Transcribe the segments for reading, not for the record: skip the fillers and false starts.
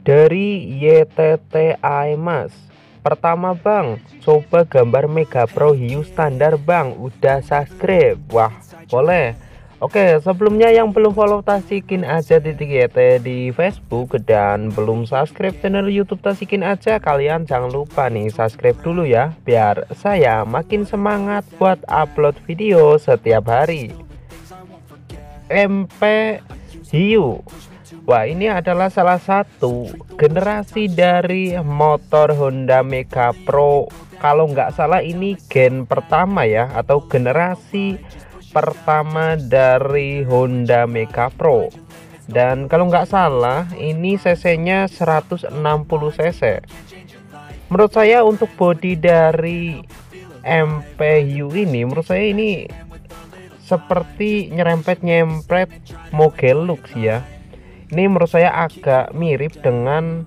Dari YTT Mas. Pertama bang, coba gambar Mega Pro Hiu standar bang. Udah subscribe. Wah boleh. Oke, sebelumnya yang belum follow Tasikin aja YT di Facebook dan belum subscribe channel YouTube Tasikin aja, kalian jangan lupa nih subscribe dulu ya, biar saya makin semangat buat upload video setiap hari. MP Hiu. Wah, ini adalah salah satu generasi dari motor Honda Mega Pro. Kalau nggak salah ini gen pertama ya, atau generasi pertama dari Honda Mega Pro. Dan kalau nggak salah ini cc-nya 160 cc. Menurut saya untuk bodi dari MPU ini, menurut saya ini seperti nyerempet-nyempet Mogelux ya. Ini menurut saya agak mirip dengan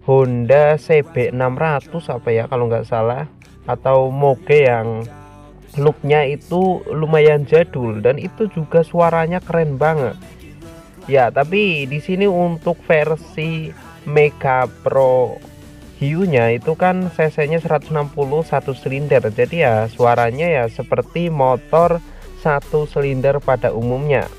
Honda CB600 apa ya kalau nggak salah, atau Moge yang looknya itu lumayan jadul dan itu juga suaranya keren banget ya. Tapi di sini untuk versi Mega Pro Hiu-nya itu kan cc-nya 160 satu silinder, jadi ya suaranya ya seperti motor satu silinder pada umumnya.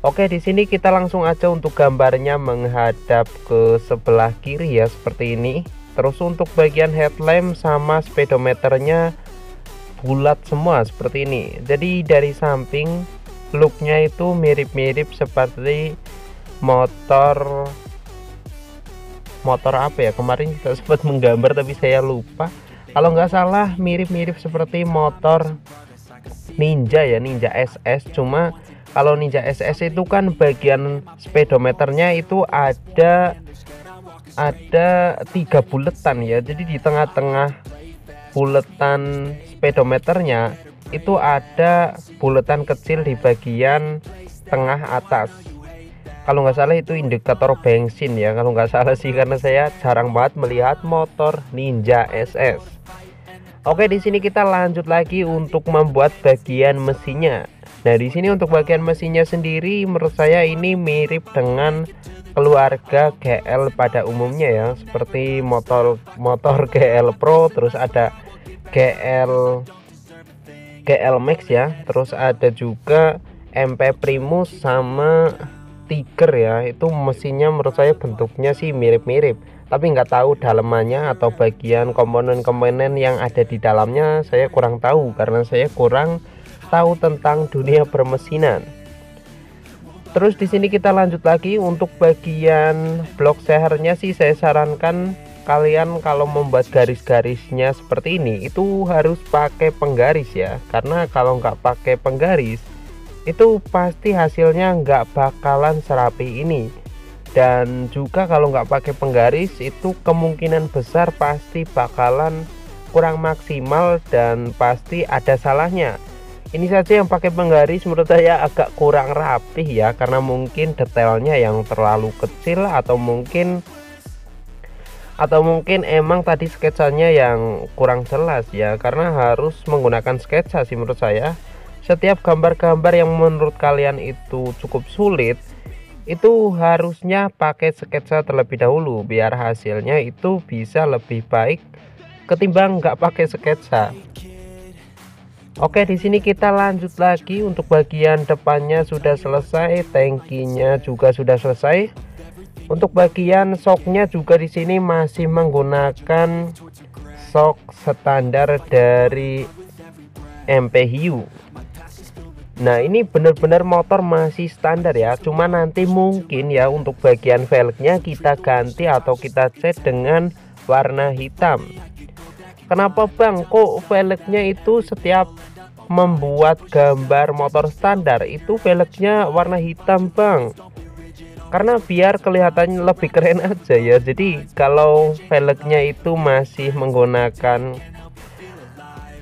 Oke, di sini kita langsung aja untuk gambarnya menghadap ke sebelah kiri ya, seperti ini. Terus untuk bagian headlamp sama speedometernya bulat semua seperti ini. Jadi dari samping looknya itu mirip-mirip seperti motor apa ya, kemarin kita sempat menggambar tapi saya lupa. Kalau nggak salah mirip-mirip seperti motor Ninja ya, Ninja SS. Cuma kalau Ninja SS itu kan bagian speedometernya itu ada 3 buletan ya. Jadi di tengah-tengah buletan speedometernya itu ada buletan kecil di bagian tengah atas. Kalau nggak salah itu indikator bensin ya, kalau nggak salah sih, karena saya jarang banget melihat motor Ninja SS. Oke, di sini kita lanjut lagi untuk membuat bagian mesinnya. Nah, di sini untuk bagian mesinnya sendiri menurut saya ini mirip dengan keluarga GL pada umumnya ya, seperti motor GL Pro, terus ada GL Max ya, terus ada juga MP Primus sama Tiger ya. Itu mesinnya menurut saya bentuknya sih mirip-mirip, tapi nggak tahu dalemannya atau bagian komponen-komponen yang ada di dalamnya saya kurang tahu karena saya kurang tahu tentang dunia permesinan. Terus di sini kita lanjut lagi untuk bagian blok sehernya sih, saya sarankan kalian kalau membuat garis-garisnya seperti ini itu harus pakai penggaris ya, karena kalau nggak pakai penggaris itu pasti hasilnya nggak bakalan serapi ini. Dan juga kalau nggak pakai penggaris itu kemungkinan besar pasti bakalan kurang maksimal dan pasti ada salahnya. Ini saja yang pakai penggaris menurut saya agak kurang rapih ya, karena mungkin detailnya yang terlalu kecil atau mungkin emang tadi sketsanya yang kurang jelas ya, karena harus menggunakan sketsa sih menurut saya. Setiap gambar-gambar yang menurut kalian itu cukup sulit itu harusnya pakai sketsa terlebih dahulu biar hasilnya itu bisa lebih baik ketimbang nggak pakai sketsa. Oke, di sini kita lanjut lagi untuk bagian depannya sudah selesai, tangkinya juga sudah selesai. Untuk bagian shocknya juga di sini masih menggunakan shock standar dari MP Hiu. Nah, ini benar-benar motor masih standar ya, cuma nanti mungkin ya untuk bagian velgnya kita ganti atau kita cat dengan warna hitam. Kenapa bang kok velgnya itu setiap membuat gambar motor standar itu velgnya warna hitam bang? Karena biar kelihatannya lebih keren aja ya. Jadi kalau velgnya itu masih menggunakan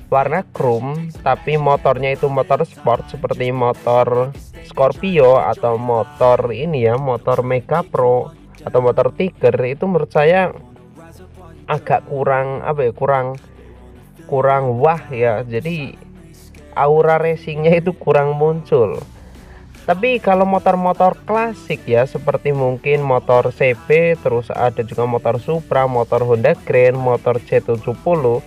warna chrome tapi motornya itu motor sport seperti motor Scorpio atau motor ini ya, motor Mega Pro atau motor Tiger, itu menurut saya agak kurang apa ya, kurang wah ya. Jadi aura racingnya itu kurang muncul. Tapi kalau motor-motor klasik ya, seperti mungkin motor CB, terus ada juga motor Supra, motor Honda Grand, motor C70,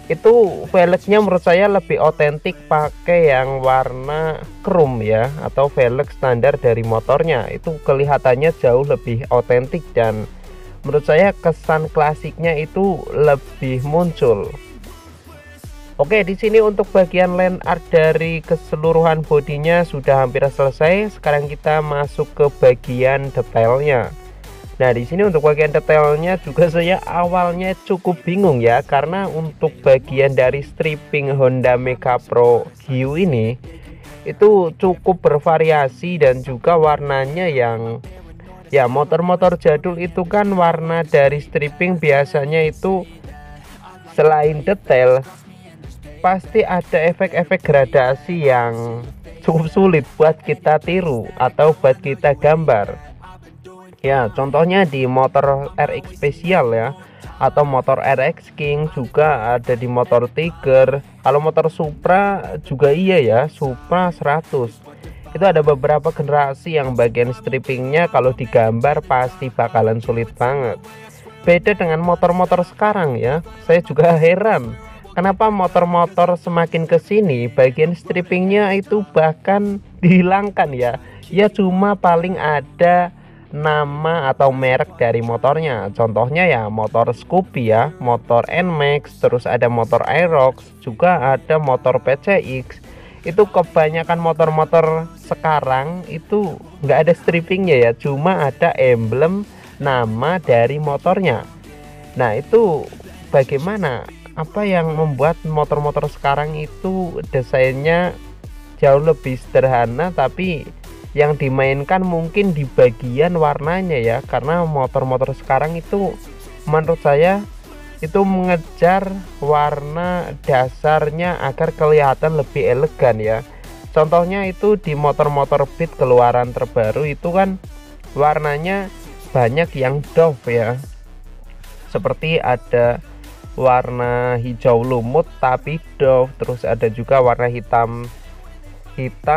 itu velgnya menurut saya lebih otentik pakai yang warna chrome ya, atau velg standar dari motornya. Itu kelihatannya jauh lebih otentik dan menurut saya kesan klasiknya itu lebih muncul. Oke, di sini untuk bagian line art dari keseluruhan bodinya sudah hampir selesai. Sekarang kita masuk ke bagian detailnya. Nah, di sini untuk bagian detailnya juga saya awalnya cukup bingung ya, karena untuk bagian dari stripping Honda Mega Pro Hiu ini itu cukup bervariasi dan juga warnanya yang ya, motor-motor jadul itu kan warna dari stripping biasanya itu selain detail pasti ada efek-efek gradasi yang cukup sulit buat kita tiru atau buat kita gambar. Ya, contohnya di motor RX Special ya, atau motor RX King, juga ada di motor Tiger. Kalau motor Supra juga iya ya, Supra 100. Itu ada beberapa generasi yang bagian strippingnya kalau digambar pasti bakalan sulit banget. Beda dengan motor-motor sekarang ya, saya juga heran. Kenapa motor-motor semakin kesini bagian strippingnya itu bahkan dihilangkan ya. Ya cuma paling ada nama atau merek dari motornya. Contohnya ya motor Scoopy ya, motor NMAX, terus ada motor Aerox, juga ada motor PCX. Itu kebanyakan motor-motor sekarang itu nggak ada strippingnya ya, cuma ada emblem nama dari motornya. Nah itu bagaimana? Apa yang membuat motor-motor sekarang itu desainnya jauh lebih sederhana, tapi yang dimainkan mungkin di bagian warnanya ya, karena motor-motor sekarang itu menurut saya itu mengejar warna dasarnya agar kelihatan lebih elegan ya. Contohnya itu di motor-motor Beat keluaran terbaru itu kan warnanya banyak yang doff ya, seperti ada warna hijau lumut tapi doff, terus ada juga warna hitam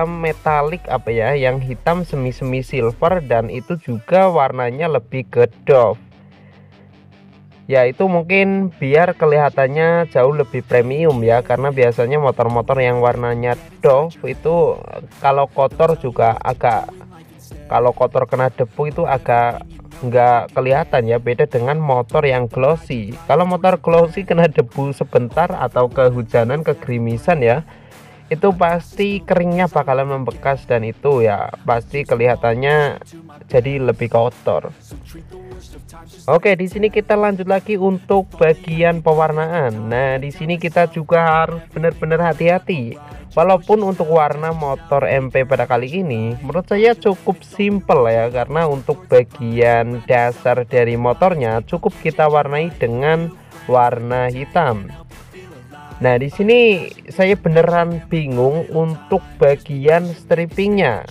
metalik apa ya, yang hitam semi silver, dan itu juga warnanya lebih ke doff ya. Itu mungkin biar kelihatannya jauh lebih premium ya, karena biasanya motor-motor yang warnanya doff itu kalau kotor juga agak, kalau kotor kena debu itu agak nggak kelihatan ya. Beda dengan motor yang glossy. Kalau motor glossy kena debu sebentar atau kehujanan, kegerimisan ya, itu pasti keringnya bakalan membekas dan itu ya pasti kelihatannya jadi lebih kotor. Oke, di sini kita lanjut lagi untuk bagian pewarnaan. Nah, di sini kita juga harus benar-benar hati-hati. Walaupun untuk warna motor MP pada kali ini menurut saya cukup simple ya, karena untuk bagian dasar dari motornya cukup kita warnai dengan warna hitam. Nah, di sini saya beneran bingung untuk bagian strippingnya,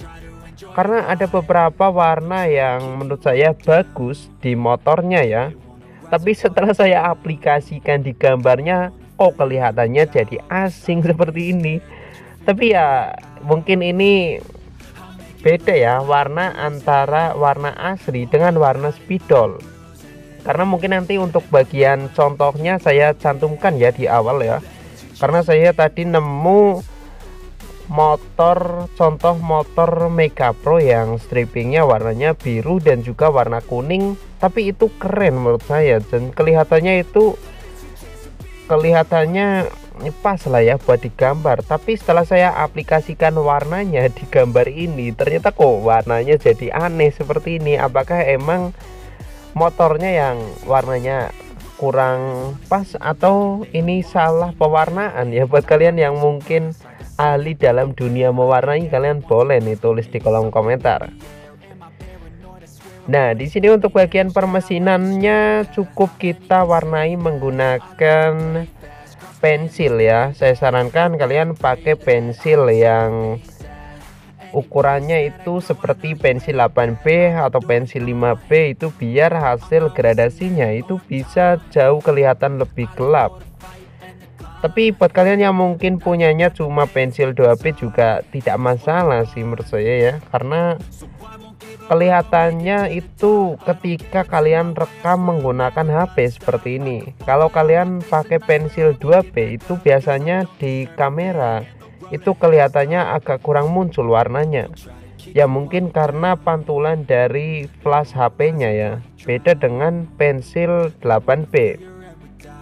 karena ada beberapa warna yang menurut saya bagus di motornya ya, tapi setelah saya aplikasikan di gambarnya kok kelihatannya jadi asing seperti ini. Tapi ya mungkin ini beda ya warna antara warna asli dengan warna spidol, karena mungkin nanti untuk bagian contohnya saya cantumkan ya di awal ya, karena saya tadi nemu motor, contoh motor Mega Pro yang strippingnya warnanya biru dan juga warna kuning, tapi itu keren menurut saya dan kelihatannya pas lah ya buat digambar. Tapi setelah saya aplikasikan warnanya di gambar ini, ternyata kok warnanya jadi aneh seperti ini. Apakah emang motornya yang warnanya kurang pas atau ini salah pewarnaan ya? Buat kalian yang mungkin ahli dalam dunia mewarnai, kalian boleh nih tulis di kolom komentar. Nah, di sini untuk bagian permesinannya cukup kita warnai menggunakan pensil ya. Saya sarankan kalian pakai pensil yang ukurannya itu seperti pensil 8B atau pensil 5B, itu biar hasil gradasinya itu bisa jauh kelihatan lebih gelap. Tapi buat kalian yang mungkin punyanya cuma pensil 2B juga tidak masalah sih menurut saya ya, karena kelihatannya itu ketika kalian rekam menggunakan HP seperti ini. Kalau kalian pakai pensil 2B itu biasanya di kamera itu kelihatannya agak kurang muncul warnanya. Ya mungkin karena pantulan dari flash HP-nya ya. Beda dengan pensil 8B.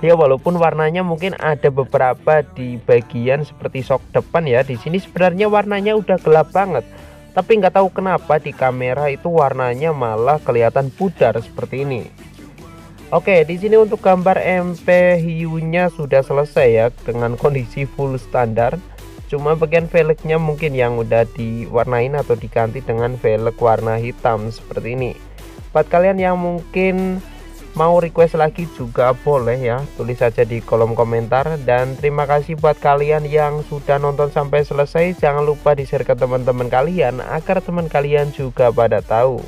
Ya walaupun warnanya mungkin ada beberapa di bagian seperti sok depan ya, di sini sebenarnya warnanya udah gelap banget, tapi nggak tahu kenapa di kamera itu warnanya malah kelihatan pudar seperti ini. Oke, di sini untuk gambar MP hiunya sudah selesai ya dengan kondisi full standar. Cuma bagian velgnya mungkin yang udah diwarnain atau diganti dengan velg warna hitam seperti ini. Buat kalian yang mungkin mau request lagi juga boleh ya, tulis saja di kolom komentar. Dan terima kasih buat kalian yang sudah nonton sampai selesai. Jangan lupa di share ke teman-teman kalian agar teman kalian juga pada tahu.